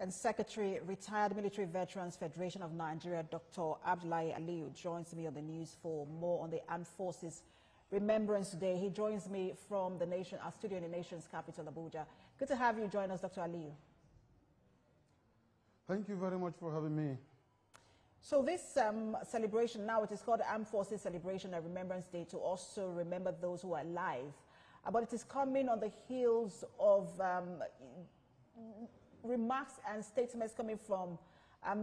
And Secretary, Retired Military Veterans Federation of Nigeria, Dr. Abdullahi Aliyu, joins me on the news for more on the Armed Forces Remembrance Day. He joins me from our studio in the nation's capital, Abuja. Good to have you join us, Dr. Aliyu. Thank you very much for having me. So this celebration, now it is called the Armed Forces Celebration and Remembrance Day, to also remember those who are alive. But it is coming on the heels of remarks and statements coming from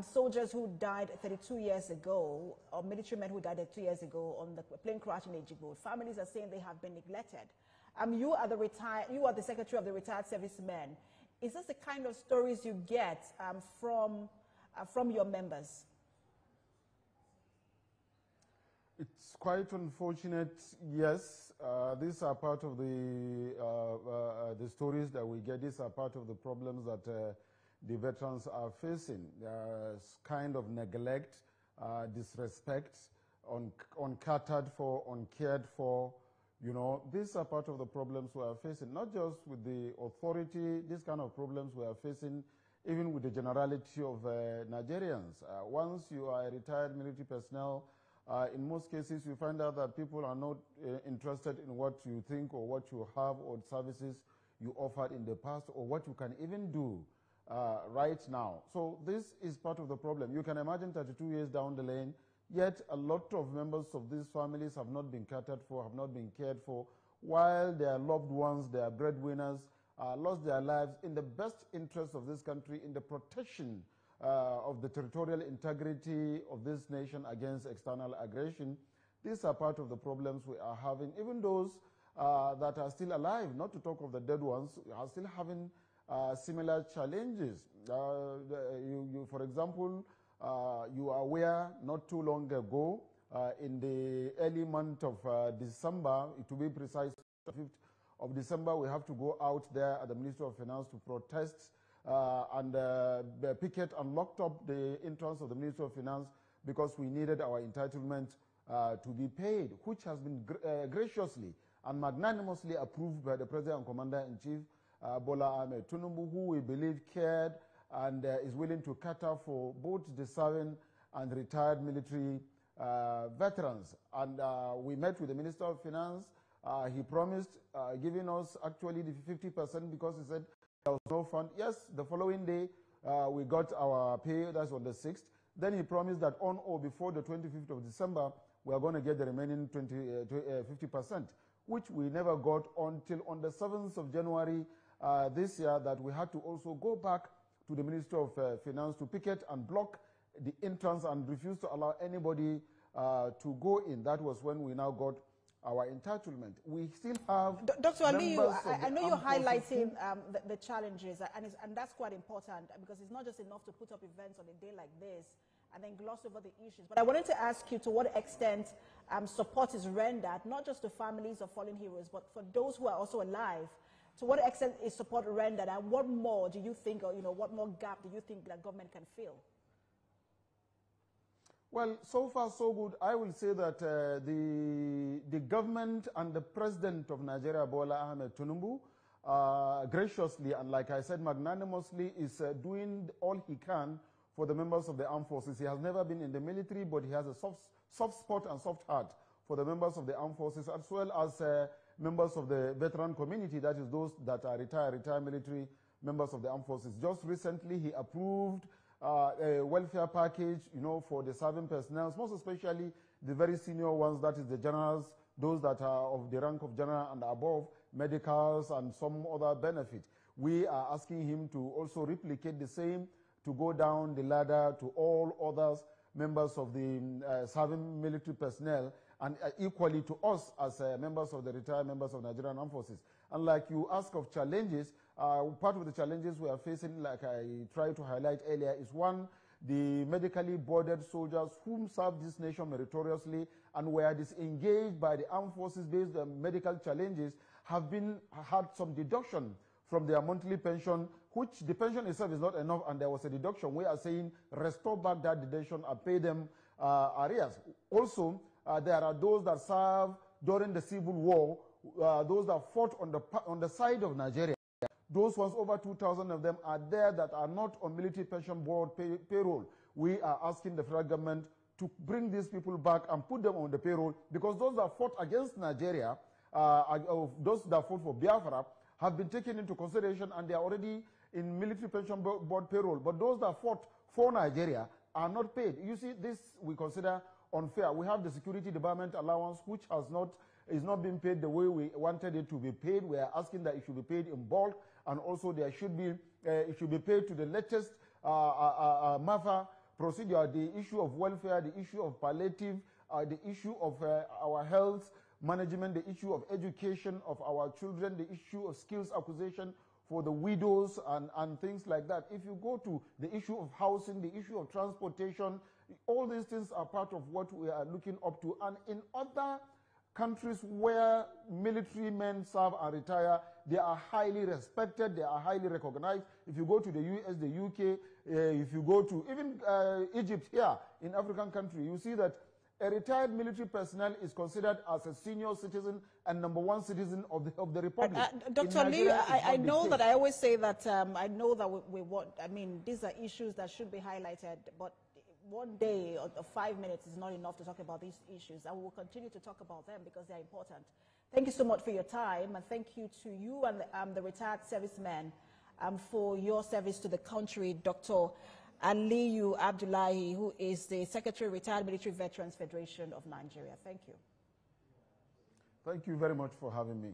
soldiers who died 32 years ago, or military men who died 2 years ago on the plane crash in Ejigbo. Families are saying they have been neglected. You are the Secretary of the Retired Servicemen. Is this the kind of stories you get from your members? It's quite unfortunate, yes. These are part of the stories that we get. These are part of the problems that the veterans are facing. There's kind of neglect, disrespect, uncatered for, uncared for. You know, these are part of the problems we are facing, not just with the authority. These kind of problems we are facing even with the generality of Nigerians. Once you are a retired military personnel, in most cases, you find out that people are not interested in what you think or what you have or services you offered in the past or what you can even do right now. So this is part of the problem. You can imagine 32 years down the lane, yet a lot of members of these families have not been catered for, have not been cared for, while their loved ones, their breadwinners, lost their lives in the best interest of this country, in the protection of the territorial integrity of this nation against external aggression. These are part of the problems we are having. Even those that are still alive, not to talk of the dead ones, are still having similar challenges. For example, you are aware not too long ago, in the early month of December, to be precise, the 5th of December, we have to go out there at the Ministry of Finance to protest and picket and locked up the entrance of the Ministry of Finance because we needed our entitlement to be paid, which has been graciously and magnanimously approved by the President and Commander-in-Chief, Bola Ahmed Tinubu, who we believe cared and is willing to cater for both the serving and retired military veterans. And we met with the Minister of Finance. He promised giving us actually the 50% because he said there was no fund. Yes, the following day, we got our pay, that's on the 6th. Then he promised that on or before the 25th of December, we are going to get the remaining 50%, which we never got until on the 7th of January this year, that we had to also go back to the Ministry of Finance to picket and block the entrance and refuse to allow anybody to go in. That was when we now got our entitlement. We still have Dr. Aliyu, I know you're highlighting the challenges, and that's quite important, because it's not just enough to put up events on a day like this and then gloss over the issues. But I wanted to ask you to what extent support is rendered, not just to families of fallen heroes, but for those who are also alive. To what extent is support rendered, and what more do you think, or what more gap do you think that government can fill? Well, so far so good. I will say that the government and the President of Nigeria, Bola Ahmed Tinubu, graciously and, like I said, magnanimously is doing all he can for the members of the armed forces. He has never been in the military, but he has a soft spot and soft heart for the members of the armed forces, as well as members of the veteran community, that is those that are retired military members of the armed forces. Just recently, he approved a welfare package, for the serving personnel, most especially the very senior ones, that is the generals, those that are of the rank of general and above, medicals and some other benefit. We are asking him to also replicate the same, to go down the ladder to all others, members of the serving military personnel, and equally to us as members of the retired members of Nigerian Armed Forces. And like you ask of challenges, part of the challenges we are facing, like I tried to highlight earlier, is one, the medically boarded soldiers whom served this nation meritoriously and were disengaged by the armed forces based on medical challenges have had some deduction from their monthly pension, which the pension itself is not enough, and there was a deduction. We are saying restore back that deduction and pay them arrears. Also, there are those that serve during the civil war, those that fought on the side of Nigeria. Those ones, over 2,000 of them are there that are not on military pension board payroll. We are asking the federal government to bring these people back and put them on the payroll, because those that fought against Nigeria, those that fought for Biafra, have been taken into consideration and they are already in military pension board payroll. But those that fought for Nigeria are not paid. You see, this we consider unfair. We have the security department allowance, which is not being paid the way we wanted it to be paid. We are asking that it should be paid in bulk, and also there should be it should be paid to the latest MAFA procedure. The issue of welfare, the issue of palliative, the issue of our health management, the issue of education of our children, the issue of skills acquisition for the widows and things like that. If you go to the issue of housing, the issue of transportation, all these things are part of what we are looking up to. And in other countries where military men serve and retire, they are highly respected, they are highly recognized. If you go to the US, the UK, if you go to even Egypt here in African country, you see that a retired military personnel is considered as a senior citizen and #1 citizen of the republic. Dr. Aliyu, I know that I always say that I know that we want, I mean, these are issues that should be highlighted, but one day or 5 minutes is not enough to talk about these issues, and we will continue to talk about them because they're important. Thank you so much for your time, and thank you to you and the retired servicemen for your service to the country, Dr. Aliyu Abdullahi, who is the Secretary, Retired Military Veterans Federation of Nigeria. Thank you. Thank you very much for having me.